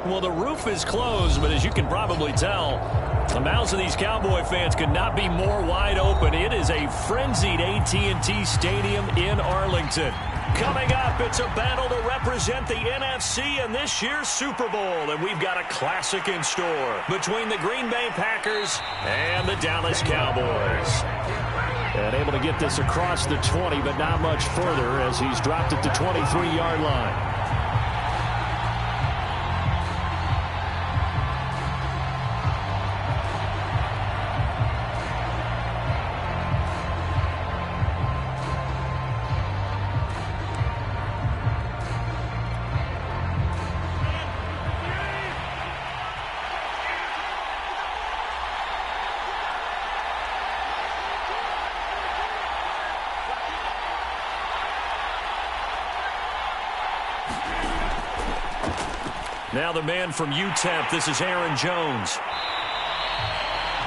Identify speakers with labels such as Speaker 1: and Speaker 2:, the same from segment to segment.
Speaker 1: Well, the roof is closed, but as you can probably tell, the mouths of these Cowboy fans could not be more wide open. It is a frenzied AT&T Stadium in Arlington. Coming up, it's a battle to represent the NFC in this year's Super Bowl, and we've got a classic in store between the Green Bay Packers and the Dallas Cowboys. And able to get this across the 20, but not much further as he's dropped at the 23-yard line. Now the man from UTEP, this is Aaron Jones.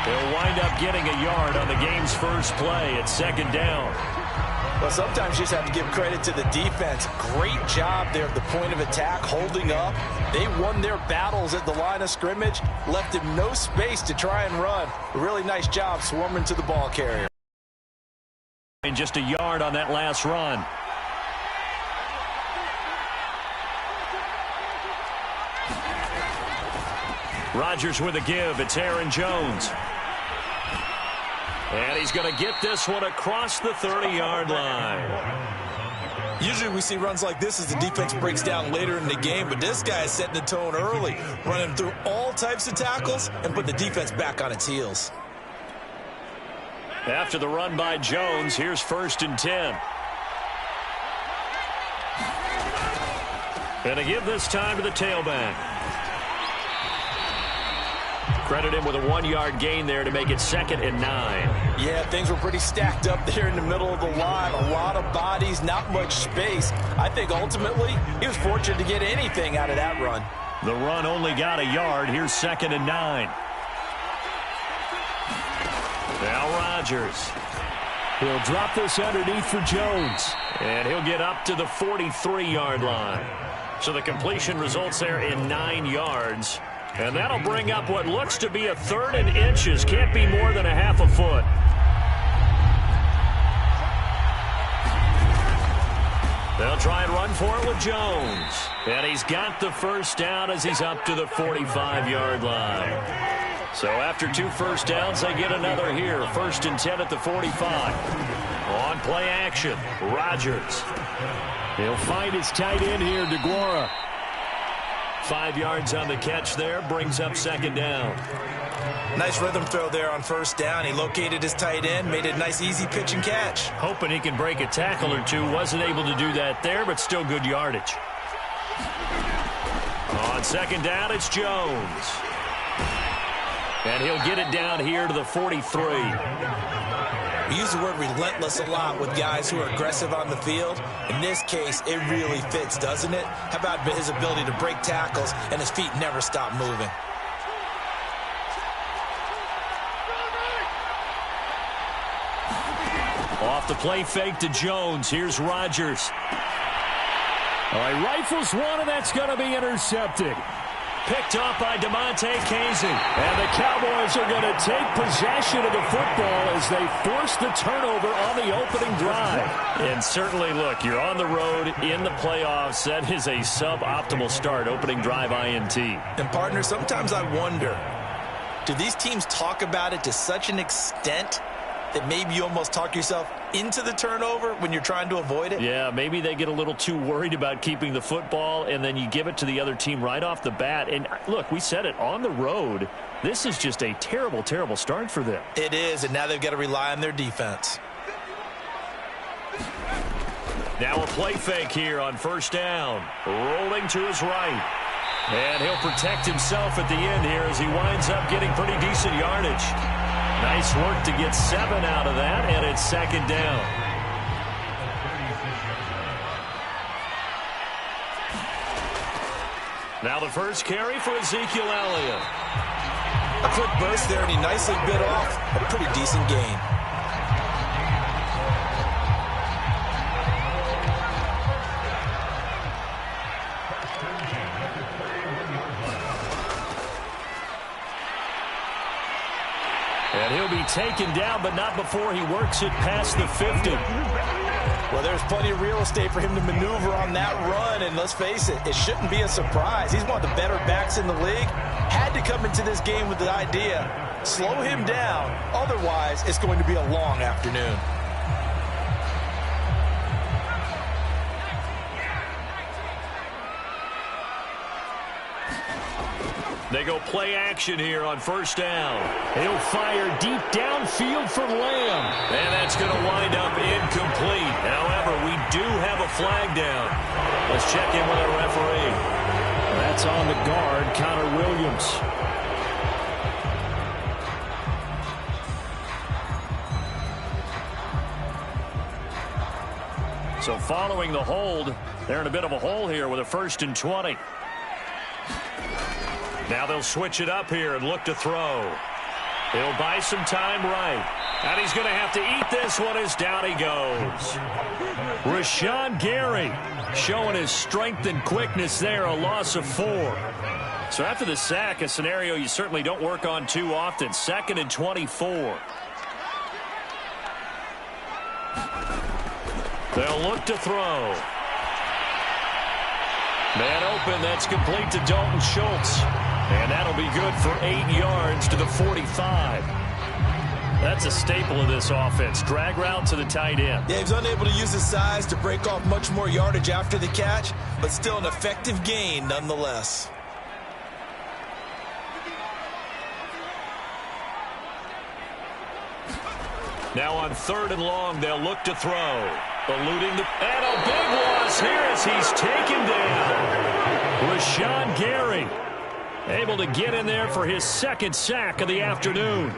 Speaker 1: He'll wind up getting a yard on the game's first play at second down.
Speaker 2: Well, sometimes you just have to give credit to the defense. Great job there at the point of attack, holding up. They won their battles at the line of scrimmage, left him no space to try and run. A really nice job swarming to the ball carrier.
Speaker 1: And just a yard on that last run. Rodgers with a give. It's Aaron Jones. And he's going to get this one across the 30-yard line.
Speaker 2: Usually we see runs like this as the defense breaks down later in the game, but this guy is setting the tone early, running through all types of tackles and put the defense back on its heels.
Speaker 1: After the run by Jones, here's 1st and 10. And to give this time to the tailback. Credit him with a 1-yard gain there to make it 2nd and 9.
Speaker 2: Yeah, things were pretty stacked up there in the middle of the line. A lot of bodies, not much space. I think ultimately he was fortunate to get anything out of that run.
Speaker 1: The run only got a yard. Here's 2nd and 9. Now Rodgers. He'll drop this underneath for Jones. And he'll get up to the 43-yard line. So the completion results there in 9 yards. And that'll bring up what looks to be a 3rd and inches. Can't be more than a half a foot. They'll try and run for it with Jones. And he's got the first down as he's up to the 45-yard line. So after 2 first downs, they get another here. 1st and 10 at the 45. On play action, Rodgers. He'll find his tight end here, DeGuara. 5 yards on the catch there, brings up 2nd down.
Speaker 2: Nice rhythm throw there on 1st down. He located his tight end, made it a nice easy pitch and catch.
Speaker 1: Hoping he can break a tackle or two. Wasn't able to do that there, but still good yardage. On 2nd down, it's Jones. And he'll get it down here to the 43.
Speaker 2: We use the word relentless a lot with guys who are aggressive on the field. In this case, it really fits, doesn't it? How about his ability to break tackles and his feet never stop moving?
Speaker 1: Off the play fake to Jones. Here's Rodgers. All right, rifles one, and that's going to be intercepted. Picked up by DeMonte Casey. And the Cowboys are going to take possession of the football as they force the turnover on the opening drive. And certainly, look, you're on the road in the playoffs. That is a suboptimal start, opening drive INT.
Speaker 2: And, partner, sometimes I wonder, do these teams talk about it to such an extent that maybe you almost talk yourself into the turnover when you're trying to avoid it?
Speaker 1: Yeah, maybe they get a little too worried about keeping the football, and then you give it to the other team right off the bat. And look, we said it, on the road, this is just a terrible, terrible start for them.
Speaker 2: It is, and now they've got to rely on their defense.
Speaker 1: Now a play fake here on 1st down. Rolling to his right. And he'll protect himself at the end here as he winds up getting pretty decent yardage. Nice work to get 7 out of that, and it's 2nd down. Now the first carry for Ezekiel Elliott.
Speaker 2: A quick burst there, and he nicely bit off a pretty decent gain.
Speaker 1: And he'll be taken down, but not before he works it past the 50.
Speaker 2: Well, there's plenty of real estate for him to maneuver on that run, and let's face it, it shouldn't be a surprise. He's one of the better backs in the league. Had to come into this game with the idea, slow him down, otherwise it's going to be a long afternoon.
Speaker 1: They go play action here on first down. He'll fire deep downfield for Lamb. And that's going to wind up incomplete. However, we do have a flag down. Let's check in with our referee. That's on the guard, Connor Williams. So following the hold, they're in a bit of a hole here with a 1st and 20. Now they'll switch it up here and look to throw. He'll buy some time right. And he's going to have to eat this one as down he goes. Rashawn Gary showing his strength and quickness there, a loss of 4. So after the sack, a scenario you certainly don't work on too often. 2nd and 24. They'll look to throw. Man open, that's complete to Dalton Schultz. And that'll be good for 8 yards to the 45. That's a staple of this offense. Drag route to the tight end.
Speaker 2: Yeah, he's unable to use his size to break off much more yardage after the catch, but still an effective gain nonetheless.
Speaker 1: Now on 3rd and long, they'll look to throw. Eluding the... And a big loss here as he's taken down. Rashawn Gary able to get in there for his 2nd sack of the afternoon.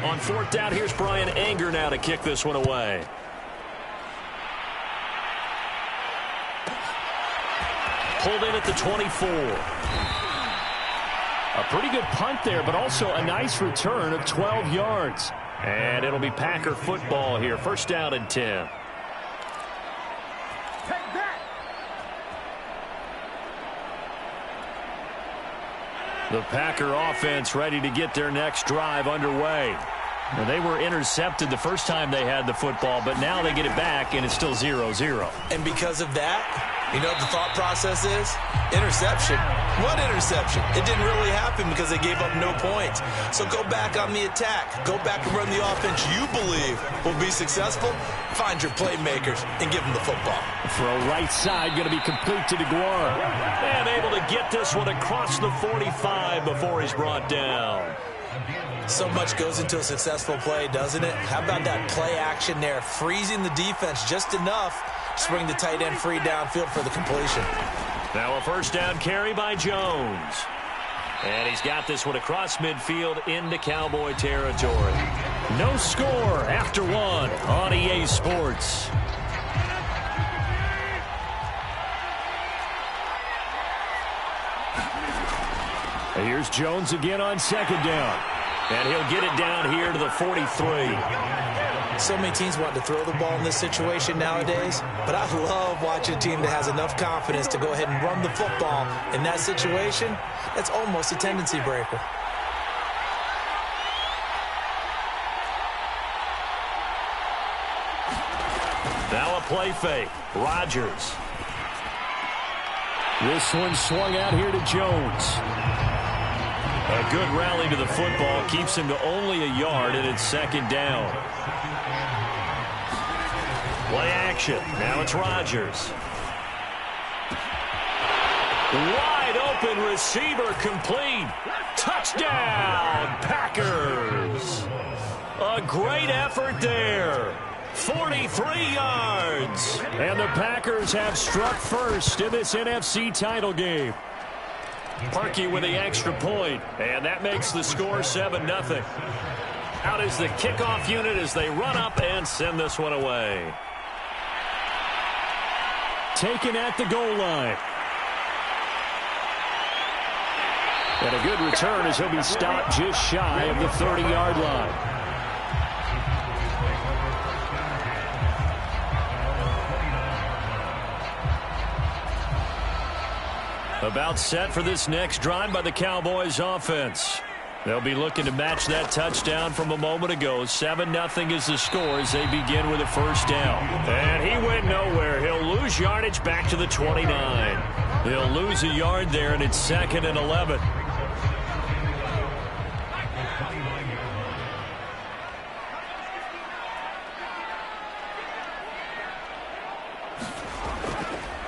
Speaker 1: On 4th down, here's Brian Anger now to kick this one away. Pulled in at the 24. A pretty good punt there, but also a nice return of 12 yards. And it'll be Packer football here. 1st down and 10. The Packer offense ready to get their next drive underway. And they were intercepted the first time they had the football, but now they get it back, and it's still 0-0.
Speaker 2: And because of that, you know what the thought process is? Interception. What interception? It didn't really happen because they gave up no points. So go back on the attack. Go back and run the offense you believe will be successful. Find your playmakers and give them the football.
Speaker 1: Throw right side, going to be complete to DeGuara. And able to get this one across the 45 before he's brought down.
Speaker 2: So much goes into a successful play, doesn't it? How about that play action there? Freezing the defense just enough to bring the tight end free downfield for the completion.
Speaker 1: Now a 1st down carry by Jones. And he's got this one across midfield into Cowboy territory. No score after 1 on EA Sports. And here's Jones again on 2nd down. And he'll get it down here to the 43.
Speaker 2: So many teams want to throw the ball in this situation nowadays, but I love watching a team that has enough confidence to go ahead and run the football in that situation. That's almost a tendency breaker.
Speaker 1: Now a play fake. Rodgers. This one swung out here to Jones. A good rally to the football keeps him to only a yard, and it's 2nd down. Play action. Now it's Rodgers. Wide open receiver complete. Touchdown, Packers. A great effort there. 43 yards. And the Packers have struck first in this NFC title game. Parkey with the extra point, and that makes the score 7-0. Out is the kickoff unit as they run up and send this one away. Taken at the goal line. And a good return as he'll be stopped just shy of the 30-yard line. About set for this next drive by the Cowboys offense. They'll be looking to match that touchdown from a moment ago. 7-0 is the score as they begin with a first down. And he went nowhere. He'll lose yardage back to the 29. He'll lose a yard there, and it's 2nd and 11.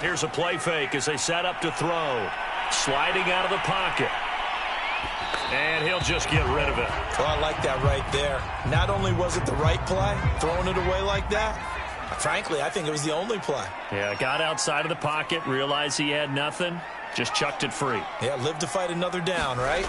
Speaker 1: Here's a play fake as they set up to throw. Sliding out of the pocket. And he'll just get rid of it.
Speaker 2: Well, I like that right there. Not only was it the right play, throwing it away like that, frankly, I think it was the only play.
Speaker 1: Yeah, got outside of the pocket, realized he had nothing, just chucked it free.
Speaker 2: Yeah, live to fight another down, right?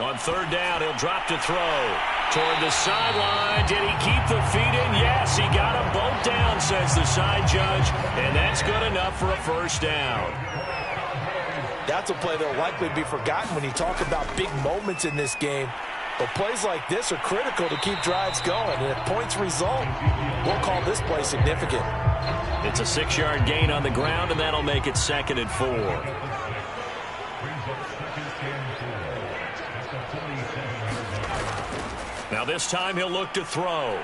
Speaker 1: On 3rd down, he'll drop to throw. Toward the sideline. Did he keep the feet in? Yes, he got them both down, says the side judge. And that's good enough for a first down.
Speaker 2: That's a play that will likely be forgotten when you talk about big moments in this game. But plays like this are critical to keep drives going. And if points result, we'll call this play significant.
Speaker 1: It's a 6-yard gain on the ground, and that'll make it 2nd and 4. Now this time he'll look to throw.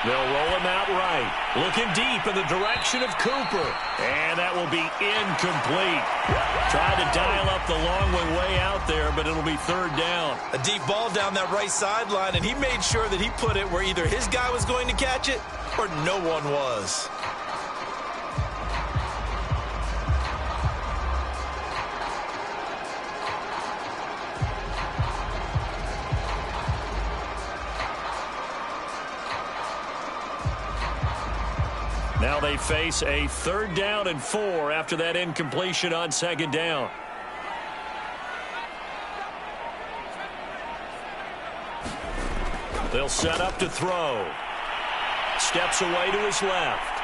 Speaker 1: They'll roll him out right. Looking deep in the direction of Cooper. And that will be incomplete. Tried to dial up the long way out there, but it'll be 3rd down.
Speaker 2: A deep ball down that right sideline, and he made sure that he put it where either his guy was going to catch it or no one was.
Speaker 1: Now they face a 3rd down and 4 after that incompletion on 2nd down. They'll set up to throw. Steps away to his left.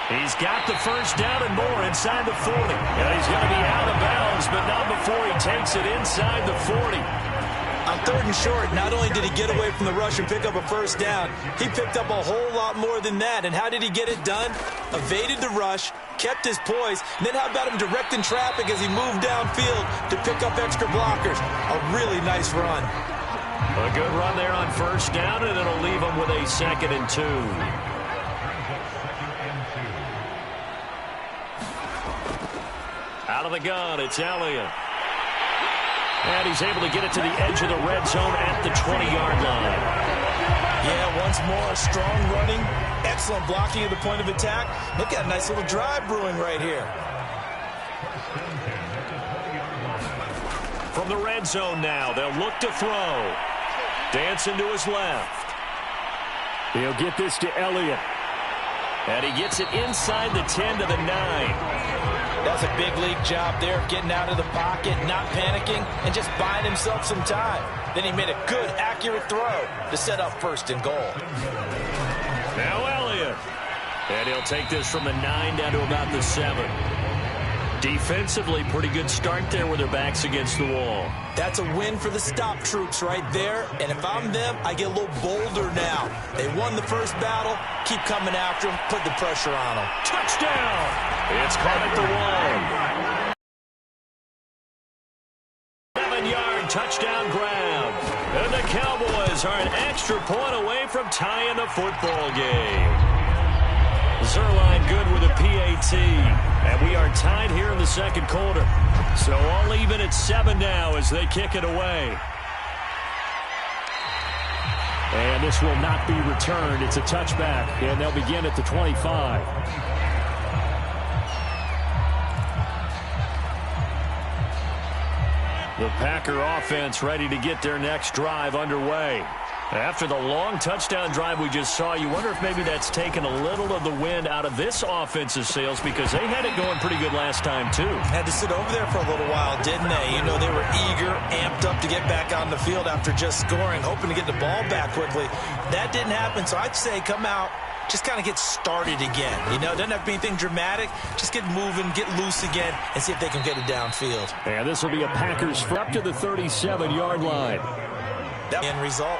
Speaker 1: He's got the first down and more inside the 40. And he's going to be out of bounds, but not before he takes it inside the 40.
Speaker 2: On 3rd and short, not only did he get away from the rush and pick up a first down, he picked up a whole lot more than that. And how did he get it done? Evaded the rush, kept his poise, and then how about him directing traffic as he moved downfield to pick up extra blockers? A really nice run.
Speaker 1: A good run there on first down, and it'll leave him with a 2nd and 2. Out of the gun, it's Elliott. And he's able to get it to the edge of the red zone at the 20-yard line.
Speaker 2: Yeah, once more, strong running, excellent blocking at the point of attack. Look at a nice little drive brewing right here.
Speaker 1: From the red zone now, they'll look to throw. Dancing to his left. He'll get this to Elliott. And he gets it inside the 10 to the 9.
Speaker 2: That's a big league job there of getting out of the pocket, not panicking, and just buying himself some time. Then he made a good, accurate throw to set up 1st and goal.
Speaker 1: Now Elliott. And he'll take this from the 9 down to about the 7. Defensively, pretty good start there with their backs against the wall.
Speaker 2: That's a win for the stop troops right there. And if I'm them, I get a little bolder now. They won the first battle. Keep coming after them. Put the pressure on them.
Speaker 1: Touchdown! It's caught at the 1. 7-yard touchdown grab. And the Cowboys are an extra point away from tying the football game. Zerline good with a PAT. And we are tied here in the 2nd quarter. So all even at 7 now as they kick it away. And this will not be returned. It's a touchback, and they'll begin at the 25. The Packer offense ready to get their next drive underway. After the long touchdown drive we just saw, you wonder if maybe that's taken a little of the wind out of this offense's sails because they had it going pretty good last time, too.
Speaker 2: Had to sit over there for a little while, didn't they? You know, they were eager, amped up to get back on the field after just scoring, hoping to get the ball back quickly. That didn't happen, so I'd say come out, just kind of get started again. You know, doesn't have to be anything dramatic. Just get moving, get loose again, and see if they can get it downfield.
Speaker 1: And this will be a Packers up to the 37-yard line.
Speaker 2: That end result.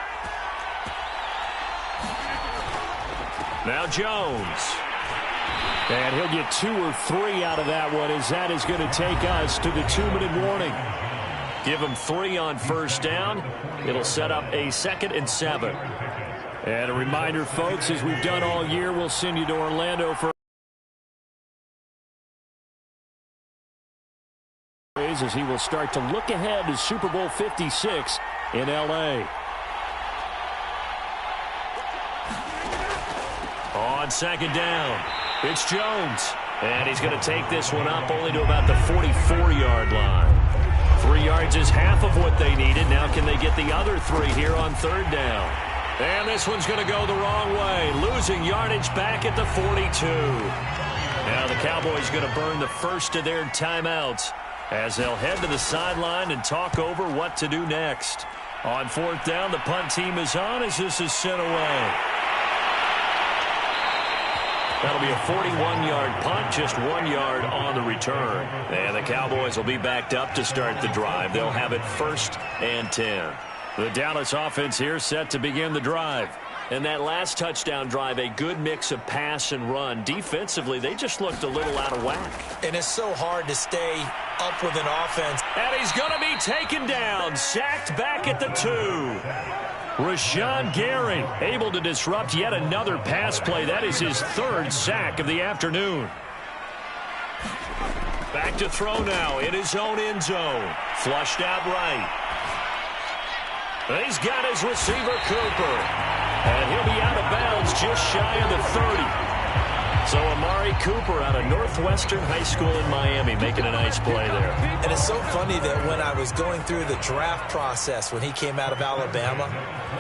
Speaker 1: Now Jones. And he'll get 2 or 3 out of that one as that is going to take us to the 2-minute warning. Give them 3 on first down. It'll set up a 2nd and 7. And a reminder, folks, as we've done all year, we'll send you to Orlando for as he will start to look ahead to Super Bowl 56 in L.A. On 2nd down, it's Jones. And he's going to take this one up only to about the 44-yard line. 3 yards is half of what they needed. Now can they get the other 3 here on 3rd down? And this one's going to go the wrong way. Losing yardage back at the 42. Now the Cowboys going to burn the first of their timeouts as they'll head to the sideline and talk over what to do next. On 4th down, the punt team is on as this is sent away. That'll be a 41-yard punt, just 1 yard on the return. And the Cowboys will be backed up to start the drive. They'll have it 1st and 10. The Dallas offense here set to begin the drive. And that last touchdown drive, a good mix of pass and run. Defensively, they just looked a little out of whack.
Speaker 2: And it's so hard to stay up with an offense.
Speaker 1: And he's going to be taken down, sacked back at the 2. Rashawn Gary able to disrupt yet another pass play. That is his 3rd sack of the afternoon. Back to throw now in his own end zone. Flushed out right. He's got his receiver, Cooper. And he'll be out of bounds just shy of the 30. So Amari Cooper out of Northwestern High School in Miami making a nice play there.
Speaker 2: And it's so funny that when I was going through the draft process when he came out of Alabama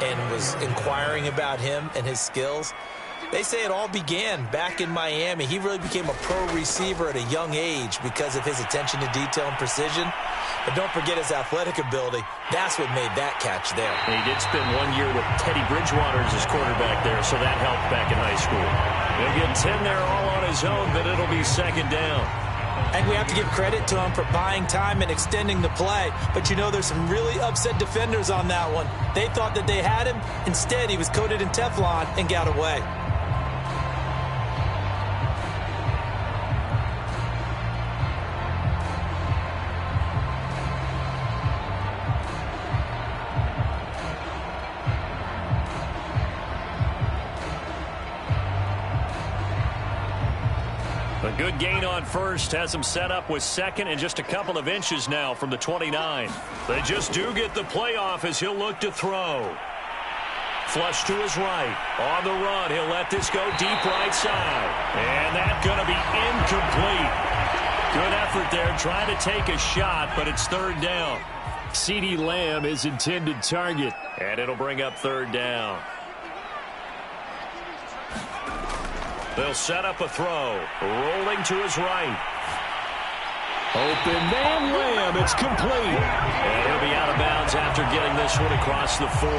Speaker 2: and was inquiring about him and his skills, they say it all began back in Miami. He really became a pro receiver at a young age because of his attention to detail and precision. But don't forget his athletic ability. That's what made that catch there.
Speaker 1: He did spend 1 year with Teddy Bridgewater as his quarterback there, so that helped back in high school. He'll get 10 there all on his own, but it'll be 2nd down.
Speaker 2: And we have to give credit to him for buying time and extending the play. But you know there's some really upset defenders on that one. They thought that they had him. Instead, he was coated in Teflon and got away.
Speaker 1: A good gain on first has him set up with 2nd and just a couple of inches now from the 29. They just do get the playoff as he'll look to throw. Flush to his right. On the run, he'll let this go deep right side. And that's going to be incomplete. Good effort there trying to take a shot, but it's 3rd down. CeeDee Lamb is intended target, and it'll bring up 3rd down. They'll set up a throw. Rolling to his right. Open man, Lamb. It's complete. And he'll be out of bounds after getting this one across the 40.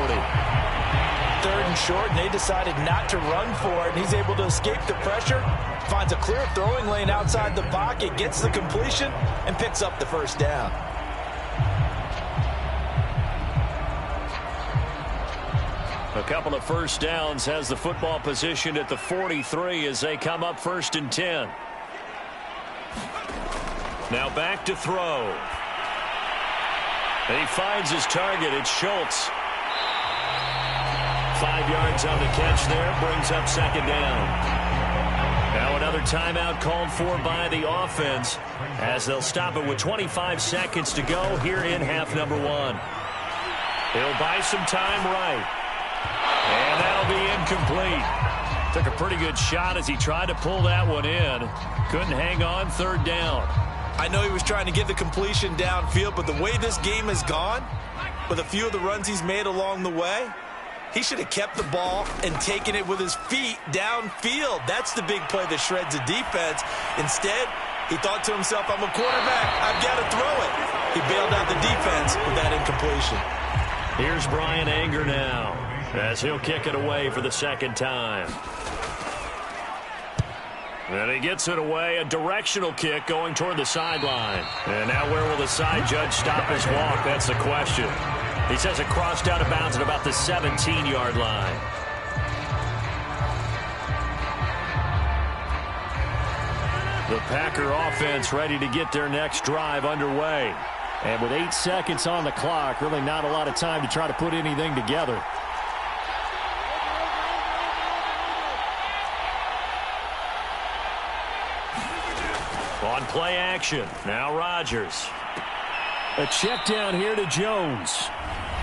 Speaker 2: 3rd and short, and they decided not to run for it. And he's able to escape the pressure. Finds a clear throwing lane outside the pocket. Gets the completion and picks up the 1st down.
Speaker 1: A couple of 1st downs has the football positioned at the 43 as they come up 1st and 10. Now back to throw. And he finds his target. It's Schultz. 5 yards on the catch there. Brings up 2nd down. Now another timeout called for by the offense as they'll stop it with 25 seconds to go here in half number 1. He'll buy some time right. And that'll be incomplete. Took a pretty good shot as he tried to pull that one in. Couldn't hang on. 3rd down.
Speaker 2: I know he was trying to get the completion downfield, but the way this game has gone, with a few of the runs he's made along the way, he should have kept the ball and taken it with his feet downfield. That's the big play that shreds the defense. Instead, he thought to himself, I'm a quarterback. I've got to throw it. He bailed out the defense with that incompletion.
Speaker 1: Here's Brian Anger now as he'll kick it away for the 2nd time. And he gets it away, a directional kick going toward the sideline. And now where will the side judge stop his walk? That's the question. He says it crossed out of bounds at about the 17-yard line. The Packer offense ready to get their next drive underway. And with 8 seconds on the clock, really not a lot of time to try to put anything together. On play action, now Rodgers. A check down here to Jones.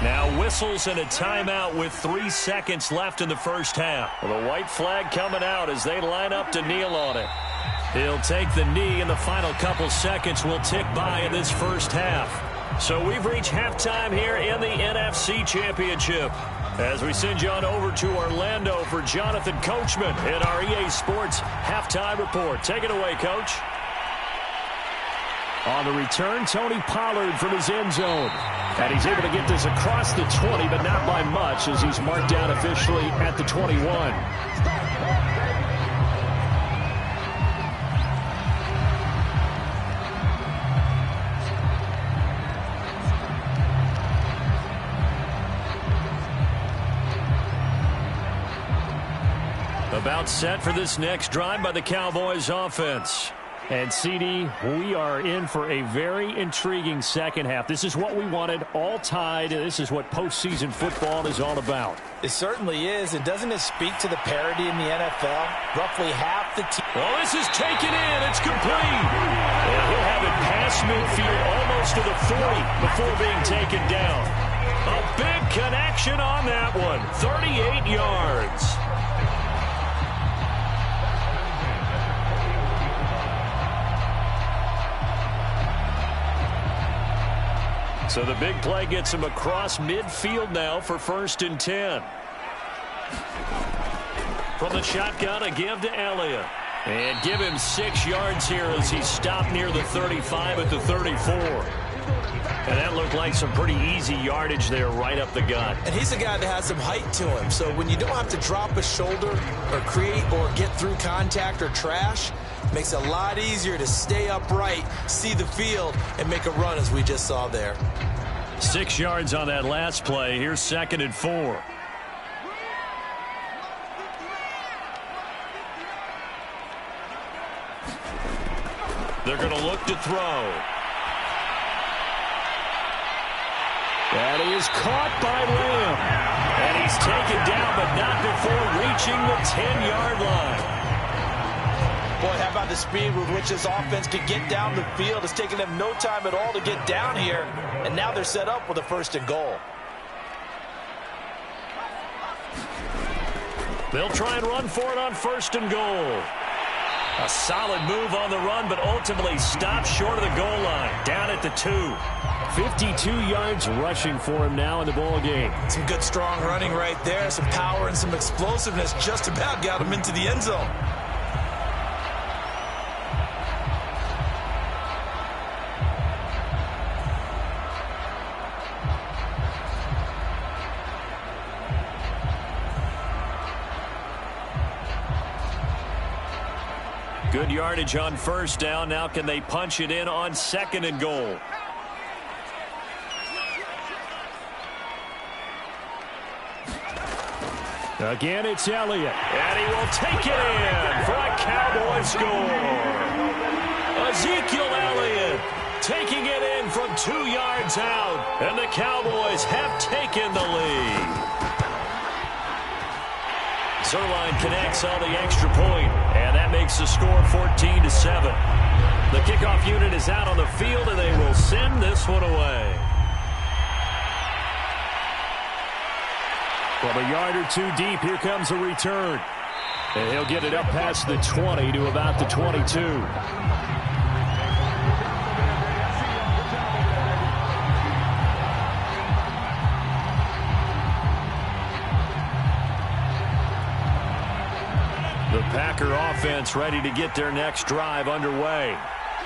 Speaker 1: Now whistles and a timeout with 3 seconds left in the first half. Well, the white flag coming out as they line up to kneel on it. He'll take the knee, and the final couple seconds will tick by in this first half. So we've reached halftime here in the NFC Championship. As we send you on over to Orlando for Jonathan Coachman in our EA Sports Halftime Report. Take it away, Coach. On the return, Tony Pollard from his end zone. And he's able to get this across the 20, but not by much, as he's marked down officially at the 21. About set for this next drive by the Cowboys offense. And, CD, we are in for a very intriguing second half. This is what we wanted, all tied. This is what postseason football is all about.
Speaker 2: It certainly is. And doesn't it speak to the parity in the NFL? Roughly half the team.
Speaker 1: Well, this is taken in. It's complete. And he'll have it past midfield almost to the 40 before being taken down. A big connection on that one. 38 yards. So the big play gets him across midfield now for 1st and 10. From the shotgun, a give to Elliott. And give him 6 yards here as he stopped near the 35 at the 34. And that looked like some pretty easy yardage there right up the gut.
Speaker 2: And he's a guy that has some height to him. So when you don't have to drop a shoulder or create or get through contact or trash, makes it a lot easier to stay upright, see the field, and make a run as we just saw there.
Speaker 1: 6 yards on that last play. Here's 2nd and 4. They're going to look to throw. And he is caught by Lamb. And he's taken down, but not before reaching the 10-yard line.
Speaker 2: Boy, how about the speed with which this offense could get down the field? It's taken them no time at all to get down here, and now they're set up with a 1st and goal.
Speaker 1: They'll try and run for it on 1st and goal. A solid move on the run, but ultimately stopped short of the goal line, down at the 2. 52 yards rushing for him now in the ball game.
Speaker 2: Some good, strong running right there, some power and some explosiveness just about got him into the end zone.
Speaker 1: Good yardage on 1st down. Now can they punch it in on 2nd and goal? Again, it's Elliott. And he will take it in for a Cowboy score. Ezekiel Elliott taking it in from 2 yards out. And the Cowboys have taken the lead. Zerline connects on the extra point, and that makes the score 14-7. The kickoff unit is out on the field, and they will send this one away. From a yard or 2 deep, here comes a return. And he'll get it up past the 20 to about the 22. The Packer offense ready to get their next drive underway.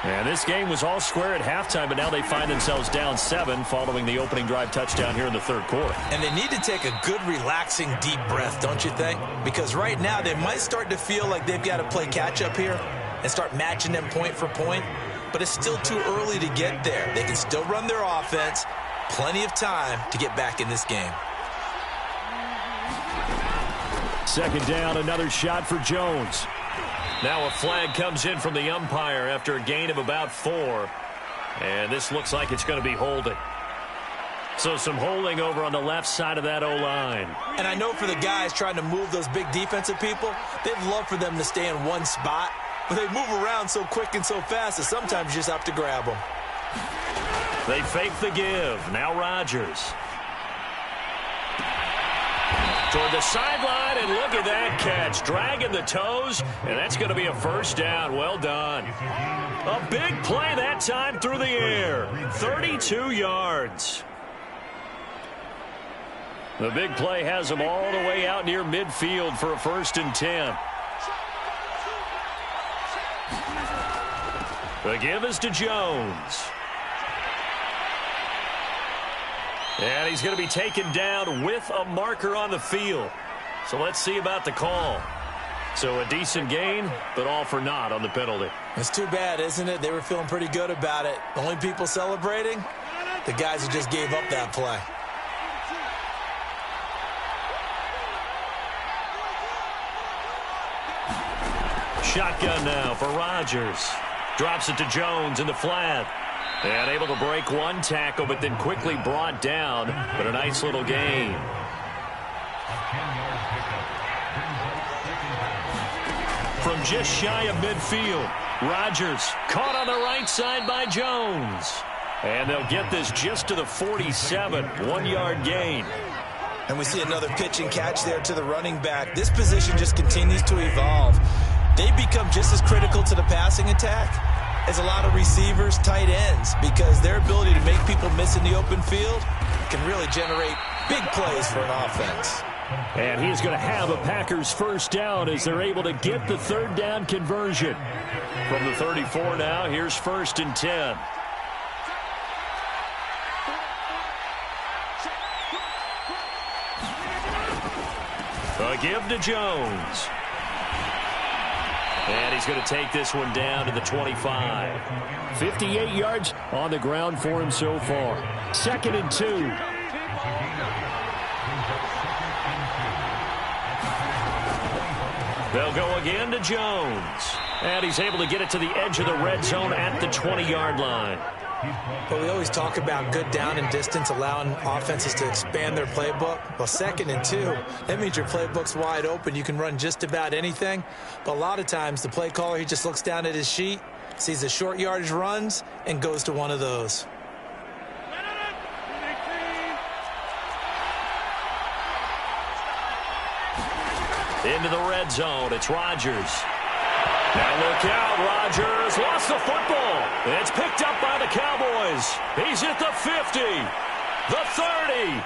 Speaker 1: And this game was all square at halftime, but now they find themselves down 7 following the opening drive touchdown here in the 3rd quarter.
Speaker 2: And they need to take a good, relaxing, deep breath, don't you think? Because right now they might start to feel like they've got to play catch-up here and start matching them point for point. But it's still too early to get there. They can still run their offense. Plenty of time to get back in this game.
Speaker 1: 2nd down, another shot for Jones. Now a flag comes in from the umpire after a gain of about 4. And this looks like it's going to be holding. So some holding over on the left side of that O-line.
Speaker 2: And I know for the guys trying to move those big defensive people, they'd love for them to stay in one spot. But they move around so quick and so fast that sometimes you just have to grab them.
Speaker 1: They fake the give. Now Rodgers. Toward the sideline, and look at that catch. Dragging the toes, and that's going to be a first down. Well done. A big play that time through the air. 32 yards. The big play has them all the way out near midfield for a 1st and 10. The give is to Jones. And he's going to be taken down with a marker on the field. So let's see about the call. So a decent gain, but all for naught on the penalty.
Speaker 2: It's too bad, isn't it? They were feeling pretty good about it. The only people celebrating, the guys who just gave up that play.
Speaker 1: Shotgun now for Rodgers. Drops it to Jones in the flat. And able to break one tackle, but then quickly brought down. But a nice little gain. From just shy of midfield, Rodgers caught on the right side by Jones. And they'll get this just to the 47, 1-yard gain.
Speaker 2: And we see another pitch and catch there to the running back. This position just continues to evolve. They become just as critical to the passing attack as a lot of receivers, tight ends, because their ability to make people miss in the open field can really generate big plays for an offense.
Speaker 1: And he's going to have a Packers first down as they're able to get the 3rd down conversion. From the 34 now, here's 1st and 10. A give to Jones. And he's going to take this one down to the 25. 58 yards on the ground for him so far. 2nd and 2. They'll go again to Jones. And he's able to get it to the edge of the red zone at the 20-yard line.
Speaker 2: But we always talk about good down and distance, allowing offenses to expand their playbook. Well, 2nd and 2, that means your playbook's wide open. You can run just about anything. But a lot of times, the play caller, he just looks down at his sheet, sees the short yardage runs, and goes to one of those.
Speaker 1: Into the red zone, it's Rodgers. Now look out, Rodgers lost the football. It's picked up by the Cowboys. He's at the 50, the 30,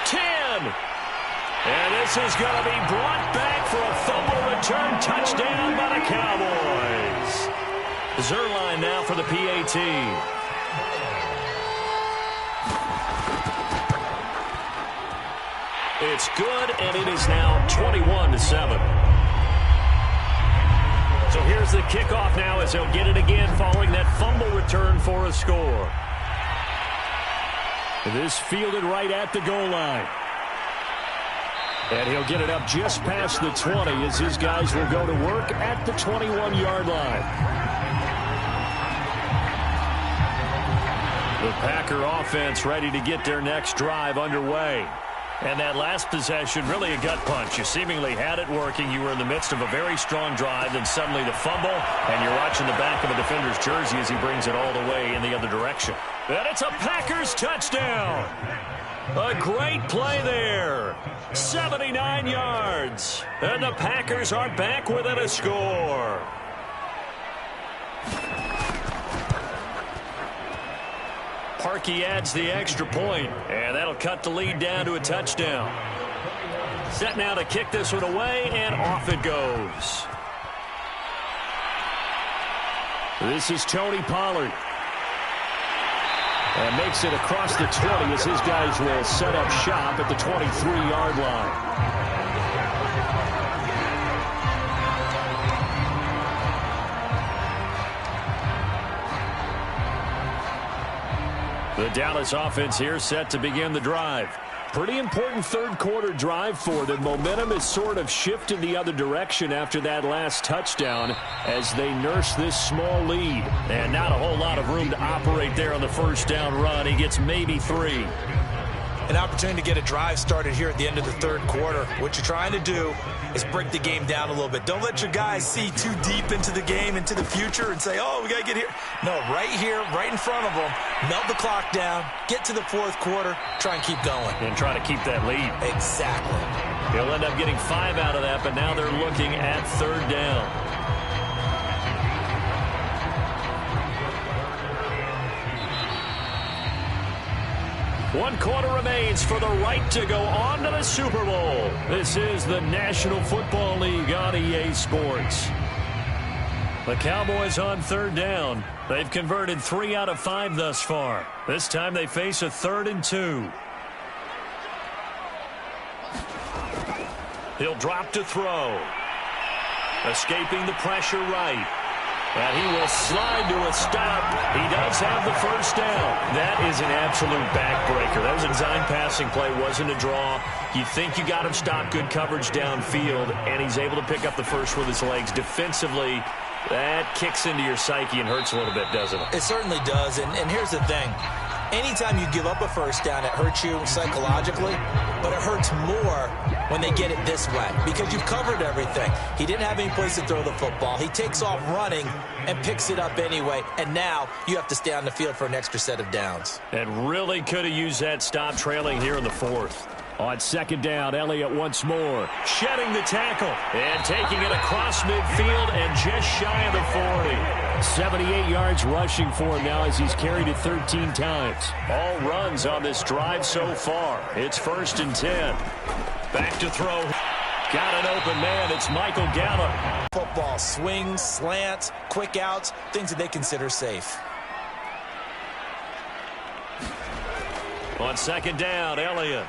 Speaker 1: 10. And this is going to be brought back for a fumble return touchdown by the Cowboys. Zerline now for the PAT. It's good, and it is now 21-7. So here's the kickoff now as he'll get it again following that fumble return for a score. This fielded right at the goal line. And he'll get it up just past the 20 as his guys will go to work at the 21-yard line. The Packer offense ready to get their next drive underway. And that last possession, really a gut punch. You seemingly had it working. You were in the midst of a very strong drive, then suddenly the fumble, and you're watching the back of a defender's jersey as he brings it all the way in the other direction. And it's a Packers touchdown. A great play there. 79 yards. And the Packers are back within a score. Parkey adds the extra point, and that'll cut the lead down to a touchdown. Set now to kick this one away, and off it goes. This is Tony Pollard. And makes it across the 20 as his guys will set up shop at the 23-yard line. The Dallas offense here set to begin the drive. Pretty important third-quarter drive for them. Momentum has sort of shifted the other direction after that last touchdown as they nurse this small lead. And not a whole lot of room to operate there on the first down run. He gets maybe 3.
Speaker 2: An opportunity to get a drive started here at the end of the third quarter. What you're trying to do is break the game down a little bit. Don't let your guys see too deep into the game, into the future, and say, oh, we got to get here. No, right here, right in front of them, melt the clock down, get to the fourth quarter, try and keep going.
Speaker 1: And try to keep that lead.
Speaker 2: Exactly.
Speaker 1: He'll end up getting 5 out of that, but now they're looking at third down. One quarter remains for the right to go on to the Super Bowl. This is the National Football League on EA Sports. The Cowboys on third down. They've converted 3 out of 5 thus far. This time they face a 3rd and 2. He'll drop to throw. Escaping the pressure right. And he will slide to a stop. He does have the first down. That is an absolute backbreaker. That was a design passing play, wasn't a draw. You think you got him stopped, good coverage downfield, and he's able to pick up the first with his legs. Defensively, that kicks into your psyche and hurts a little bit, doesn't it?
Speaker 2: It certainly does, and here's the thing. Anytime you give up a first down, it hurts you psychologically, but it hurts more when they get it this way because you've covered everything. He didn't have any place to throw the football. He takes off running and picks it up anyway, and now you have to stay on the field for an extra set of downs.
Speaker 1: And really could have used that stop trailing here in the 4th. On second down, Elliott once more. Shedding the tackle and taking it across midfield and just shy of the 40. 78 yards rushing for him now as he's carried it 13 times. All runs on this drive so far. It's 1st and 10. Back to throw. Got an open man. It's Michael Gallup.
Speaker 2: Football swings, slants, quick outs, things that they consider safe.
Speaker 1: On second down, Elliott.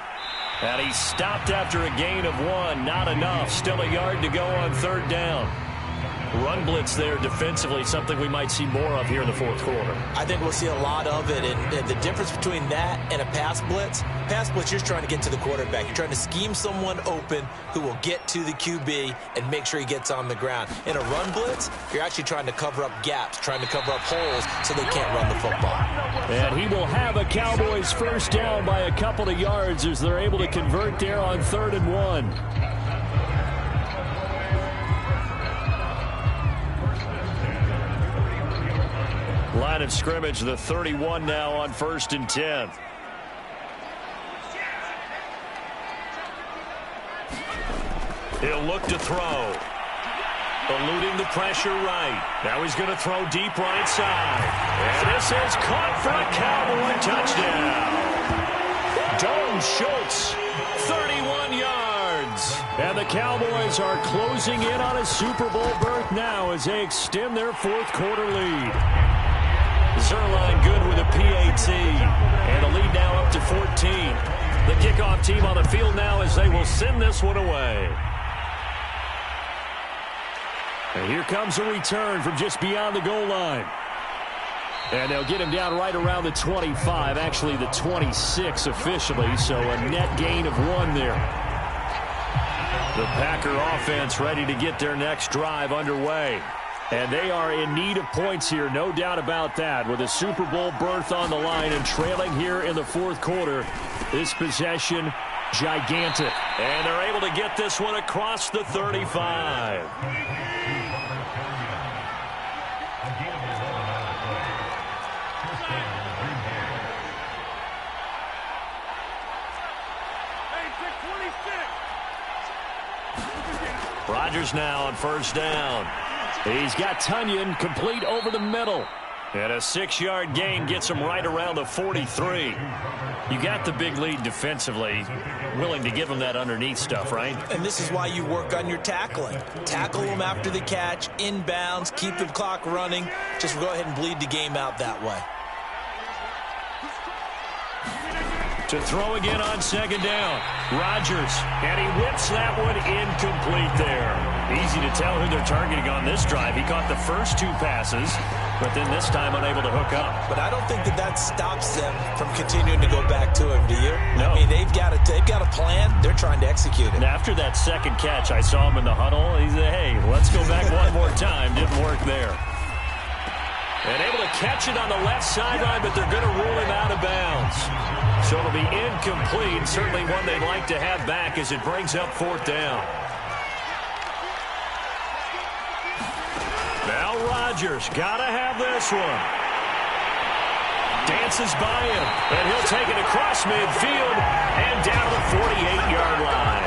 Speaker 1: And he stopped after a gain of 1. Not enough. Still a yard to go on third down. Run blitz there defensively, something we might see more of here in the fourth quarter.
Speaker 2: I think we'll see a lot of it, and the difference between that and a pass blitz, you're just trying to get to the quarterback. You're trying to scheme someone open who will get to the QB and make sure he gets on the ground. In a run blitz, you're actually trying to cover up gaps, trying to cover up holes so they can't run the football.
Speaker 1: And he will have a Cowboys first down by a couple of yards as they're able to convert there on 3rd and 1. Line of scrimmage, the 31 now on 1st and 10. He'll look to throw. Eluding the pressure right. Now he's going to throw deep right side. And this is caught for a Cowboy touchdown. Dalton Schultz, 31 yards. And the Cowboys are closing in on a Super Bowl berth now as they extend their fourth quarter lead. Zerline good with a PAT. And the lead now up to 14. The kickoff team on the field now as they will send this one away. And here comes a return from just beyond the goal line. And they'll get him down right around the 25, actually the 26 officially, so a net gain of 1 there. The Packer offense ready to get their next drive underway. And they are in need of points here, no doubt about that. With a Super Bowl berth on the line and trailing here in the fourth quarter, this possession, gigantic. And they're able to get this one across the 35. Rodgers now on first down. He's got Tunyon complete over the middle. And a 6-yard gain gets him right around the 43. You got the big lead defensively. Willing to give him that underneath stuff, right?
Speaker 2: And this is why you work on your tackling. Tackle them after the catch, inbounds, keep the clock running. Just go ahead and bleed the game out that way.
Speaker 1: To throw again on second down. Rodgers, and he whips that one incomplete there. Easy to tell who they're targeting on this drive. He caught the first 2 passes, but then this time unable to hook up.
Speaker 2: But I don't think that stops them from continuing to go back to him, do you?
Speaker 1: No.
Speaker 2: I mean, they've got a plan. They're trying to execute it.
Speaker 1: And after that second catch, I saw him in the huddle. He said, hey, let's go back one more time. Didn't work there. And able to catch it on the left sideline, but they're going to rule him out of bounds. So it'll be incomplete. Certainly one they'd like to have back as it brings up 4th down. Now Rodgers, got to have this one. Dances by him, and he'll take it across midfield and down to the 48-yard line.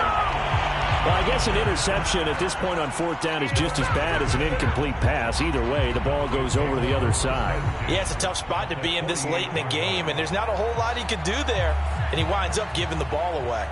Speaker 1: Well, I guess an interception at this point on 4th down is just as bad as an incomplete pass. Either way, the ball goes over to the other side.
Speaker 2: Yeah, it's a tough spot to be in this late in the game, and there's not a whole lot he could do there, and he winds up giving the ball away.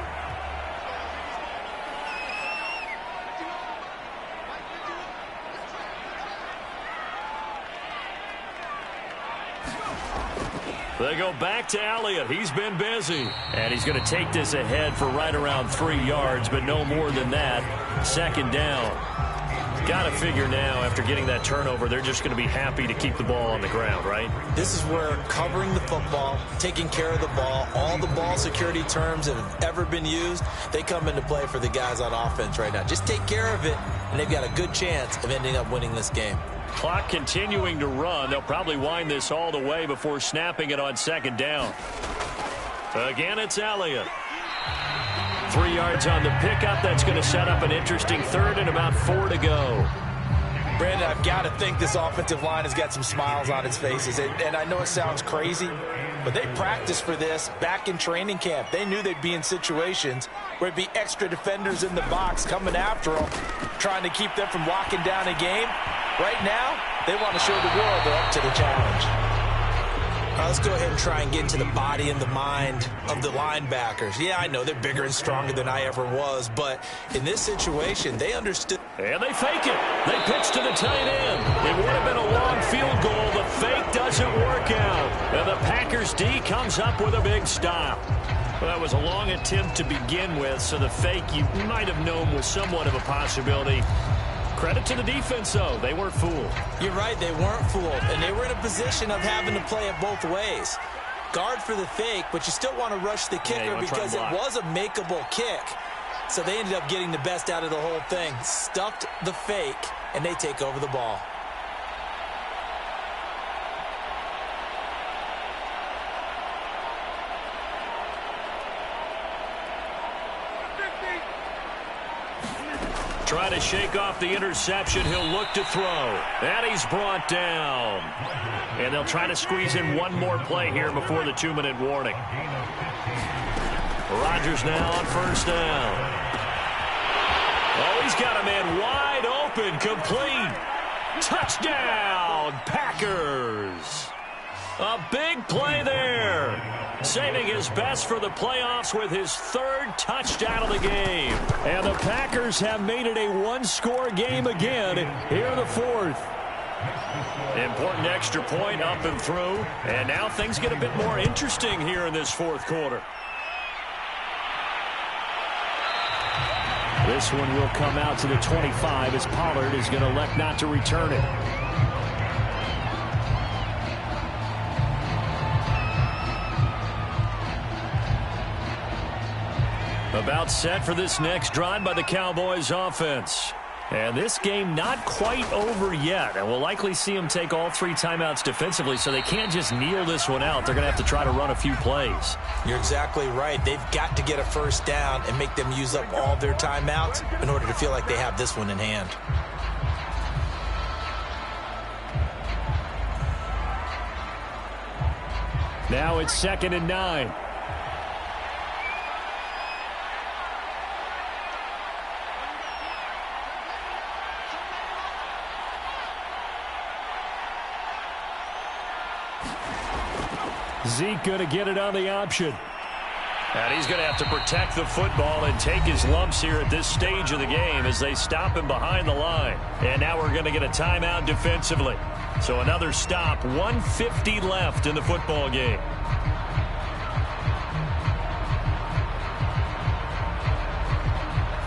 Speaker 1: They go back to Elliott. He's been busy. And he's going to take this ahead for right around 3 yards, but no more than that. 2nd down. Got to figure now, after getting that turnover, they're just going to be happy to keep the ball on the ground, right?
Speaker 2: This is where covering the football, taking care of the ball, all the ball security terms that have ever been used, they come into play for the guys on offense right now. Just take care of it, and they've got a good chance of ending up winning this game.
Speaker 1: Clock continuing to run. They'll probably wind this all the way before snapping it on 2nd down. Again, it's Elliott. 3 yards on the pickup. That's going to set up an interesting 3rd and about 4 to go.
Speaker 2: Brandon, I've got to think this offensive line has got some smiles on its faces. And I know it sounds crazy, but they practiced for this back in training camp. They knew they'd be in situations where it'd be extra defenders in the box coming after them, trying to keep them from locking down a game. Right now, they want to show the world they're up to the challenge. All right, let's go ahead and try and get into the body and the mind of the linebackers. Yeah, I know they're bigger and stronger than I ever was, but in this situation, they understood.
Speaker 1: And they fake it. They pitch to the tight end. It would have been a long field goal. The fake doesn't work out. And the Packers D comes up with a big stop. Well, that was a long attempt to begin with, so the fake you might have known was somewhat of a possibility. Credit to the defense, though. They weren't fooled.
Speaker 2: You're right, they weren't fooled, and they were in a position of having to play it both ways. Guard for the fake, but you still want to rush the kicker because it was a makeable kick. So they ended up getting the best out of the whole thing. Stuffed the fake, and they take over the ball.
Speaker 1: Trying to shake off the interception. He'll look to throw. And he's brought down. And they'll try to squeeze in one more play here before the 2-minute warning. Rodgers now on 1st down. Oh, he's got a man wide open. Complete. Touchdown, Packers. A big play there. Saving his best for the playoffs with his 3rd touchdown of the game. And the Packers have made it a one-score game again here in the 4th. Important extra point up and through. And now things get a bit more interesting here in this 4th quarter. This one will come out to the 25 as Pollard is going to elect not to return it. About set for this next drive by the Cowboys offense. And this game not quite over yet. And we'll likely see them take all 3 timeouts defensively, so they can't just kneel this one out. They're going to have to try to run a few plays.
Speaker 2: You're exactly right. They've got to get a 1st down and make them use up all their timeouts in order to feel like they have this one in hand.
Speaker 1: Now it's 2nd and 9. Zeke going to get it on the option. And he's going to have to protect the football and take his lumps here at this stage of the game as they stop him behind the line. And now we're going to get a timeout defensively. So another stop, 1:50 left in the football game.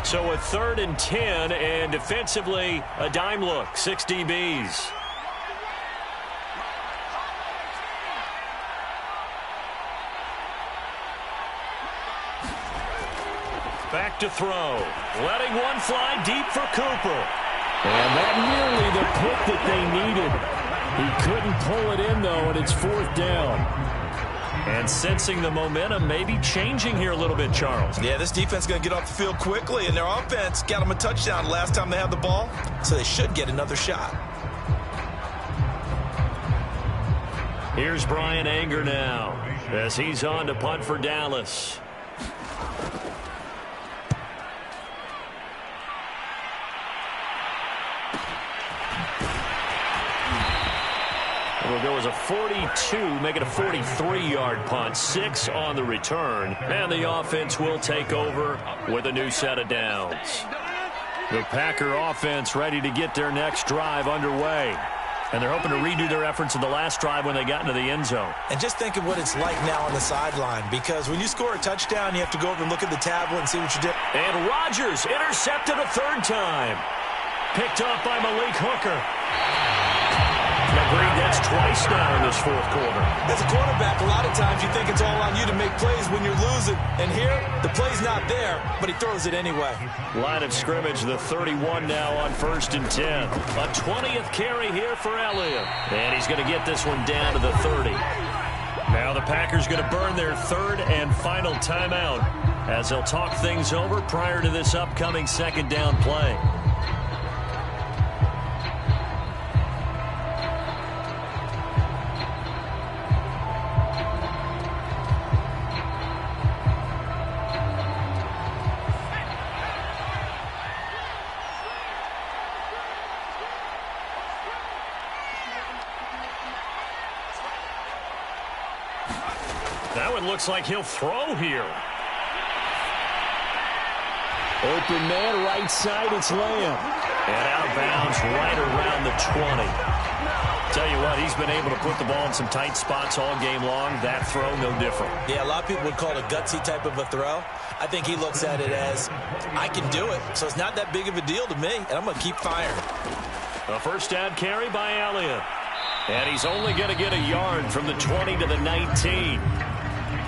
Speaker 1: So a 3rd and 10, and defensively, a dime look, 6 DBs. Back to throw. Letting one fly deep for Cooper.
Speaker 3: And that nearly the pick that they needed. He couldn't pull it in, though, and it's 4th down.
Speaker 1: And sensing the momentum maybe changing here a little bit, Charles.
Speaker 2: Yeah, this defense is going to get off the field quickly, and their offense got them a touchdown last time they had the ball, so they should get another shot.
Speaker 1: Here's Brian Anger now as he's on to punt for Dallas. It'll go as a 42, make it a 43-yard punt, 6 on the return. And the offense will take over with a new set of downs. The Packer offense ready to get their next drive underway. And they're hoping to redo their efforts in the last drive when they got into the end zone.
Speaker 2: And just think of what it's like now on the sideline, because when you score a touchdown, you have to go over and look at the tablet and see what you did.
Speaker 1: And Rodgers intercepted a 3rd time. Picked off by Malik Hooker. Agreed, that's twice now in this 4th quarter.
Speaker 2: As a quarterback, a lot of times you think it's all on you to make plays when you're losing. And here, the play's not there, but he throws it anyway.
Speaker 1: Line of scrimmage, the 31 now on 1st and 10. A 20th carry here for Elliott. And he's going to get this one down to the 30. Now the Packers going to burn their 3rd and final timeout as they'll talk things over prior to this upcoming 2nd down play. That one looks like he'll throw here.
Speaker 3: Open man, right side, it's Lamb.
Speaker 1: And out of bounds right around the 20. Tell you what, he's been able to put the ball in some tight spots all game long. That throw, no different. Yeah, a lot of people would call it a gutsy type of a throw. I think he looks at it as, I can do it, so it's not that big of a deal to me, and I'm going to keep firing. A 1st down carry by Elliott. And he's only going to get a yard from the 20 to the 19.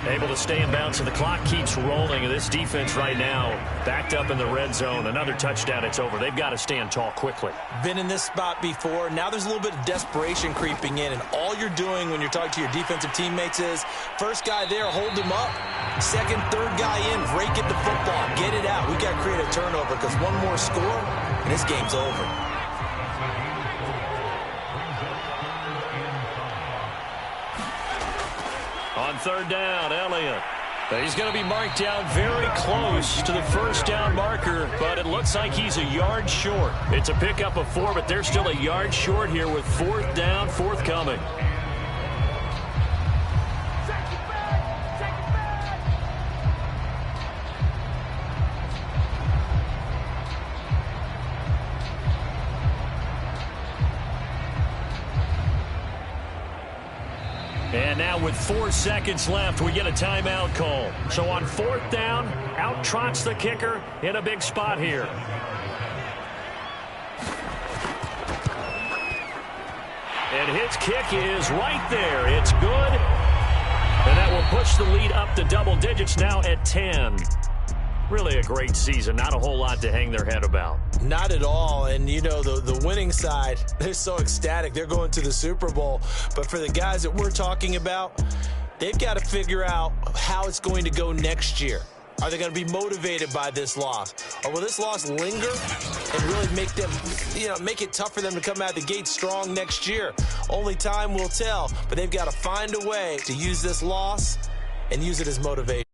Speaker 1: Able to stay in bounds, so the clock keeps rolling. And this defense right now backed up in the red zone. Another touchdown, it's over. They've got to stand tall quickly. Been in this spot before. Now there's a little bit of desperation creeping in. And all you're doing when you're talking to your defensive teammates is, first guy there, hold him up. Second, third guy in, rake at the football. Get it out. We've got to create a turnover because one more score, and this game's over. On 3rd down, Elliott. He's going to be marked down very close to the 1st down marker, but it looks like he's a yard short. It's a pickup of 4, but they're still a yard short here with 4th down, forthcoming. And now with 4 seconds left, we get a timeout call. So on 4th down, out trots the kicker in a big spot here. And his kick is right there. It's good. And that will push the lead up to double digits now at 10. Really a great season. Not a whole lot to hang their head about. Not at all. And, you know, the winning side, they're so ecstatic. They're going to the Super Bowl. But for the guys that we're talking about, they've got to figure out how it's going to go next year. Are they going to be motivated by this loss? Or will this loss linger and really make them, make it tough for them to come out of the gate strong next year? Only time will tell. But they've got to find a way to use this loss and use it as motivation.